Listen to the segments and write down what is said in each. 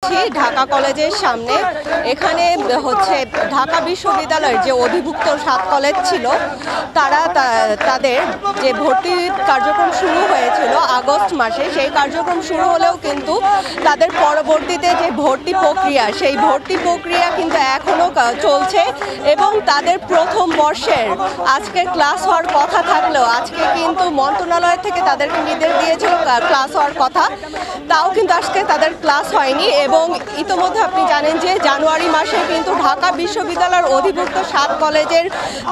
ঢাকা কলেজের সামনে এখানে হচ্ছে ঢাকা বিশ্ববিদ্যালয়ের যে অধিভুক্ত 7 কলেজ ছিল তারা তাদের যে ভর্তি কার্যক্রম শুরু হয়েছিল আগস্ট মাসে, সেই কার্যক্রম শুরু হলেও কিন্তু তাদের পরবর্তীতে যে ভর্তি প্রক্রিয়া, সেই ভর্তি প্রক্রিয়া কিন্তু এখনো চলছে এবং তাদের প্রথম বর্ষের আজকে ক্লাস হওয়ার কথা থাকলেও আজকে কিন্তু মন্ত্রণালয় থেকে তাদেরকে নির্দেশ দিয়েছিল ক্লাস হওয়ার কথা, তাও কিন্তু আজকে তাদের ক্লাস হয়নি। এবং ইতোমধ্যে আপনি জানেন যে জানুয়ারি মাসে কিন্তু ঢাকা বিশ্ববিদ্যালয়ের অধিভুক্ত 7 কলেজের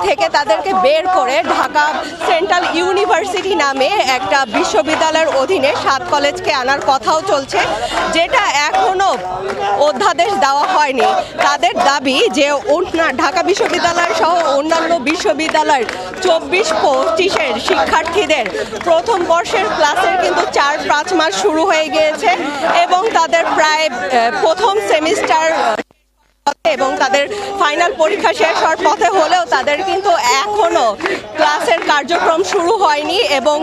থেকে তাদেরকে বের করে ঢাকা সেন্ট্রাল ইউনিভার্সিটি নামে একটা বিশ্ববিদ্যালয়ের অধীনে 7 কলেজকে আনার কথাও চলছে, যেটা এখনো অধ্যাদেশ দেওয়া হয়নি। তাদের দাবি যে ঢাকা বিশ্ববিদ্যালয় সহ অন্যান্য বিশ্ববিদ্যালয়ের 24-25-এর শিক্ষার্থীদের প্রথম বর্ষের ক্লাসের কিন্তু 4-5 মাস শুরু হয়ে গিয়েছে এবং তাদের প্রায় প্রথম সেমিস্টার এবং তাদের ফাইনাল পরীক্ষা শেষ হওয়ার পথে হলেও তাদের কিন্তু এখনো ক্লাসের কার্যক্রম শুরু হয়নি এবং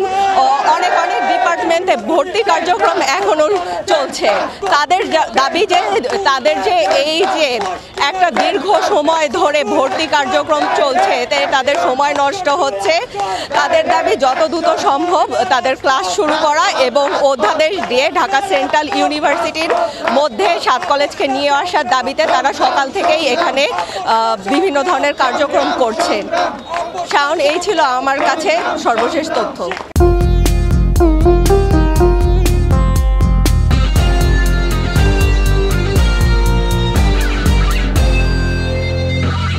অনেক ডিপার্টমেন্টে ভর্তি কার্যক্রম এখনো চলছে। তাদের দাবি যে তাদের যে এই যে একটা দীর্ঘ সময় ধরে ভর্তি কার্যক্রম চলছে, এতে তাদের সময় নষ্ট হচ্ছে। তাদের দাবি যত দ্রুত সম্ভব তাদের ক্লাস শুরু করা এবং অধ্যাদেশ দিয়ে ঢাকা সেন্ট্রাল ইউনিভার্সিটির মধ্যে 7 কলেজকে নিয়ে আসার দাবিতে তারা সকাল থেকেই এখানে বিভিন্ন ধরনের কার্যক্রম করছেন। শাওন, এই ছিল আমার কাছে সর্বশেষ তথ্য।